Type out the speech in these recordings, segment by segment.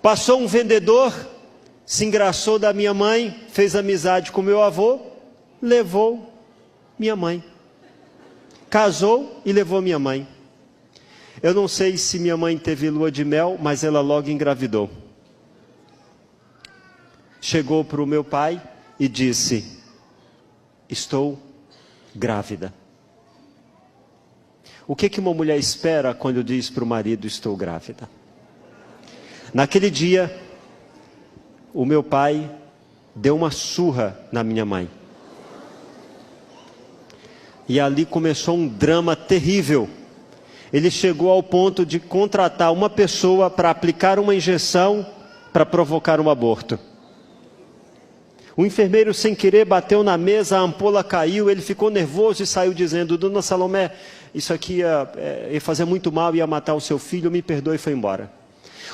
Passou um vendedor, se engraçou da minha mãe, fez amizade com meu avô, levou minha mãe. Casou e levou minha mãe. Eu não sei se minha mãe teve lua de mel, mas ela logo engravidou. Chegou para o meu pai e disse: estou grávida. O que uma mulher espera quando diz para o marido: estou grávida? Naquele dia, o meu pai deu uma surra na minha mãe. E ali começou um drama terrível. Ele chegou ao ponto de contratar uma pessoa para aplicar uma injeção para provocar um aborto. O enfermeiro, sem querer, bateu na mesa, a ampola caiu, ele ficou nervoso e saiu dizendo: Dona Salomé, isso aqui ia fazer muito mal, ia matar o seu filho, me perdoe, e foi embora.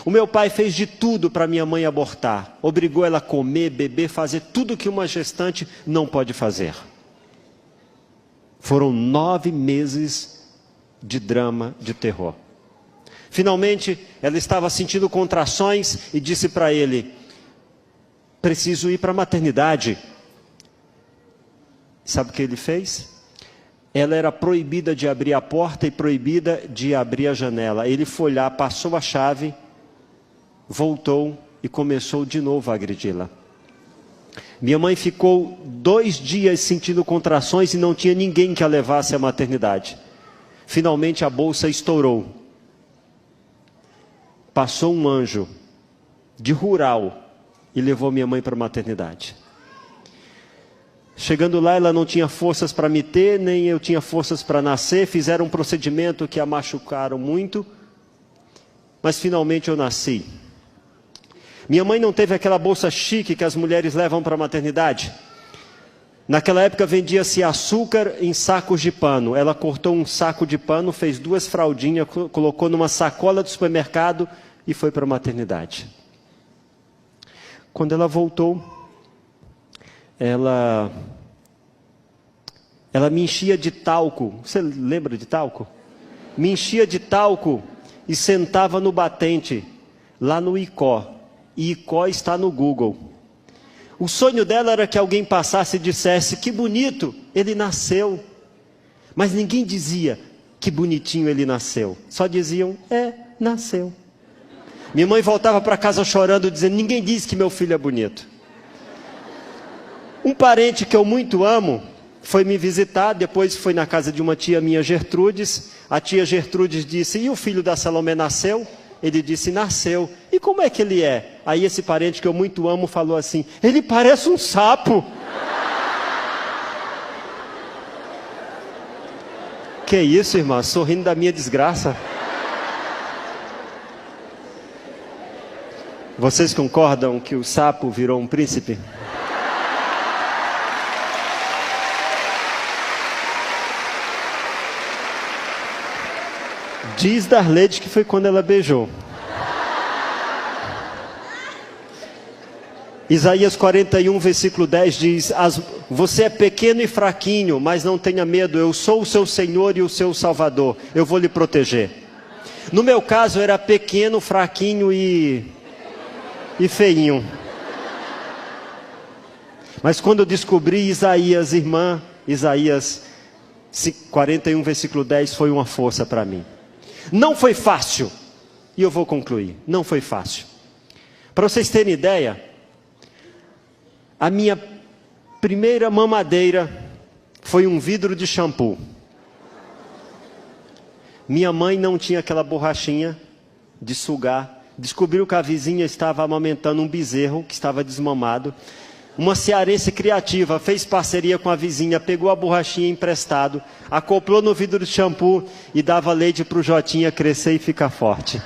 O meu pai fez de tudo para minha mãe abortar. Obrigou ela a comer, beber, fazer tudo que uma gestante não pode fazer. Foram 9 meses de drama, de terror. Finalmente, ela estava sentindo contrações e disse para ele: preciso ir para a maternidade. Sabe o que ele fez? Ela era proibida de abrir a porta e proibida de abrir a janela. Ele foi lá, passou a chave, voltou e começou de novo a agredi-la. Minha mãe ficou 2 dias sentindo contrações e não tinha ninguém que a levasse à maternidade. Finalmente a bolsa estourou. Passou um anjo de rural e levou minha mãe para a maternidade. Chegando lá, ela não tinha forças para me ter, nem eu tinha forças para nascer. Fizeram um procedimento que a machucaram muito, mas finalmente eu nasci. Minha mãe não teve aquela bolsa chique que as mulheres levam para a maternidade. Naquela época vendia-se açúcar em sacos de pano. Ela cortou um saco de pano, fez 2 fraldinhas, colocou numa sacola do supermercado e foi para a maternidade. Quando ela voltou, ela me enchia de talco. Você lembra de talco? Me enchia de talco e sentava no batente, lá no Icó. E Icó está no Google. O sonho dela era que alguém passasse e dissesse: que bonito, ele nasceu. Mas ninguém dizia: que bonitinho ele nasceu. Só diziam: nasceu. Minha mãe voltava para casa chorando, dizendo: ninguém diz que meu filho é bonito. Um parente que eu muito amo foi me visitar, depois foi na casa de uma tia minha, Gertrudes. A tia Gertrudes disse: e o filho da Salomé nasceu? Ele disse: nasceu. E como é que ele é? Aí esse parente que eu muito amo falou assim: ele parece um sapo. Que isso, irmã? Sorrindo da minha desgraça. Vocês concordam que o sapo virou um príncipe? Diz Darlede que foi quando ela beijou. Isaías 41, versículo 10 diz: você é pequeno e fraquinho, mas não tenha medo, eu sou o seu Senhor e o seu Salvador, eu vou lhe proteger. No meu caso era pequeno, fraquinho e feinho. Mas quando eu descobri Isaías, irmã, Isaías 41, versículo 10 foi uma força para mim. Não foi fácil, e eu vou concluir, não foi fácil. Para vocês terem ideia, a minha primeira mamadeira foi um vidro de shampoo. Minha mãe não tinha aquela borrachinha de sugar. Descobriu que a vizinha estava amamentando um bezerro que estava desmamado. Uma cearense criativa fez parceria com a vizinha, pegou a borrachinha emprestado, acoplou no vidro de shampoo e dava leite para o Jotinha crescer e ficar forte.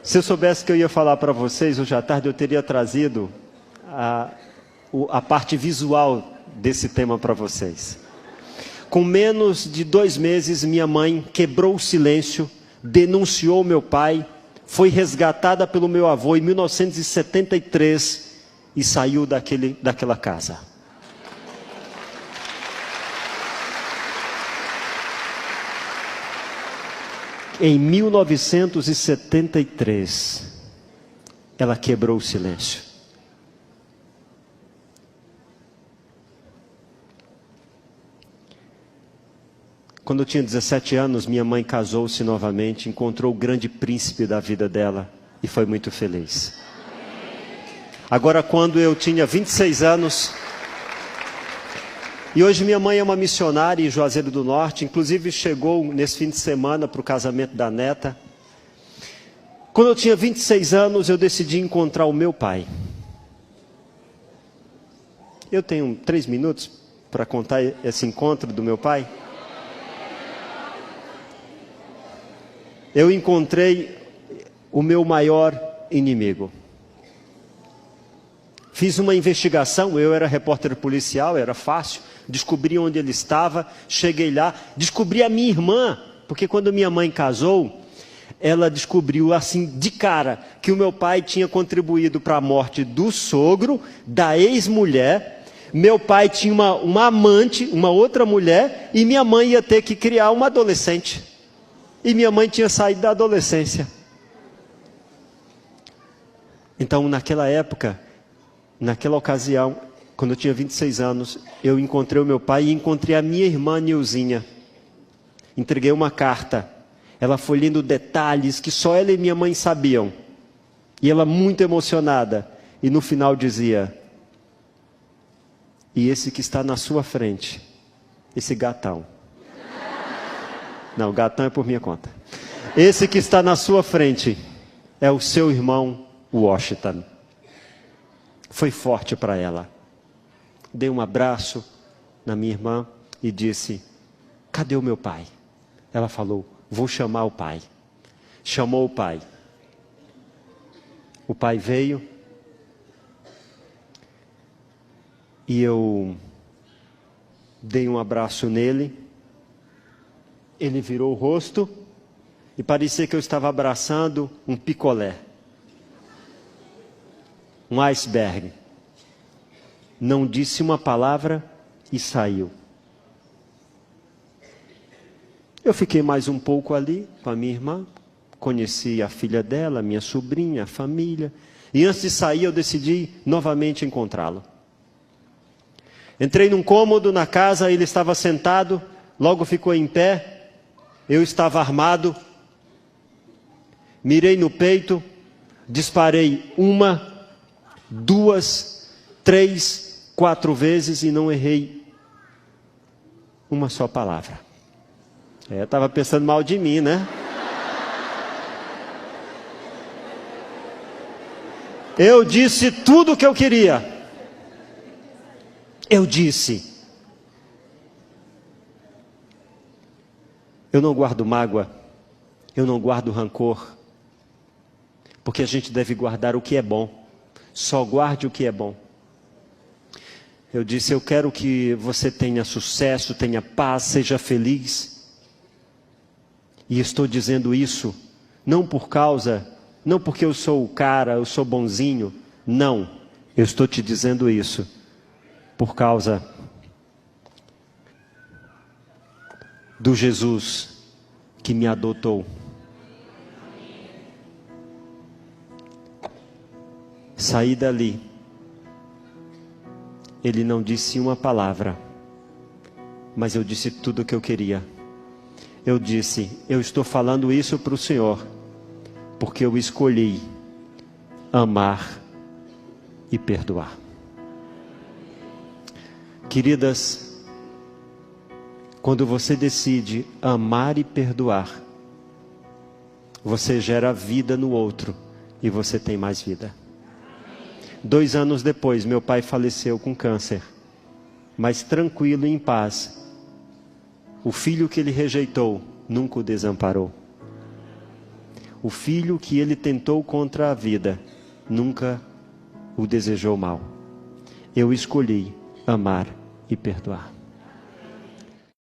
Se eu soubesse que eu ia falar para vocês hoje à tarde, eu teria trazido a parte visual desse tema para vocês. Com menos de 2 meses, minha mãe quebrou o silêncio, denunciou meu pai, foi resgatada pelo meu avô em 1973 e saiu daquela casa. Em 1973, ela quebrou o silêncio. Quando eu tinha 17 anos, minha mãe casou-se novamente, encontrou o grande príncipe da vida dela e foi muito feliz. Agora, quando eu tinha 26 anos, e hoje minha mãe é uma missionária em Juazeiro do Norte, inclusive chegou nesse fim de semana para o casamento da neta. Quando eu tinha 26 anos, eu decidi encontrar o meu pai. Eu tenho 3 minutos para contar esse encontro do meu pai. Eu encontrei o meu maior inimigo. Fiz uma investigação, eu era repórter policial, era fácil, descobri onde ele estava, cheguei lá, descobri a minha irmã, porque quando minha mãe casou, ela descobriu assim de cara que o meu pai tinha contribuído para a morte do sogro, da ex-mulher. Meu pai tinha uma amante, uma outra mulher, e minha mãe ia ter que criar uma adolescente. E minha mãe tinha saído da adolescência. Então, naquela época, naquela ocasião, quando eu tinha 26 anos, eu encontrei o meu pai e encontrei a minha irmã Nilzinha. Entreguei uma carta. Ela foi lendo detalhes que só ela e minha mãe sabiam. E ela muito emocionada. E no final dizia: e esse que está na sua frente, esse gatão. Não, gatão é por minha conta. Esse que está na sua frente é o seu irmão Washington. Foi forte para ela. Dei um abraço na minha irmã e disse: cadê o meu pai? Ela falou: vou chamar o pai. Chamou o pai. O pai veio. E eu dei um abraço nele. Ele virou o rosto e parecia que eu estava abraçando um picolé. Um iceberg. Não disse uma palavra e saiu. Eu fiquei mais um pouco ali com a minha irmã. Conheci a filha dela, minha sobrinha, a família. E antes de sair eu decidi novamente encontrá-lo. Entrei num cômodo na casa, ele estava sentado, logo ficou em pé. Eu estava armado, mirei no peito, disparei 1, 2, 3, 4 vezes e não errei uma só palavra. Estava pensando mal de mim, né? Eu disse tudo o que eu queria. Eu disse. Eu não guardo mágoa, eu não guardo rancor, porque a gente deve guardar o que é bom, só guarde o que é bom. Eu disse: eu quero que você tenha sucesso, tenha paz, seja feliz. E estou dizendo isso, não porque eu sou o cara, eu sou bonzinho, não, eu estou te dizendo isso, por causa do Jesus que me adotou. Saí dali. Ele não disse uma palavra, mas eu disse tudo o que eu queria. Eu disse: eu estou falando isso para o Senhor, porque eu escolhi amar e perdoar. Queridas, quando você decide amar e perdoar, você gera vida no outro e você tem mais vida. 2 anos depois, meu pai faleceu com câncer, mas tranquilo e em paz. O filho que ele rejeitou nunca o desamparou. O filho que ele tentou contra a vida nunca o desejou mal. Eu escolhi amar e perdoar.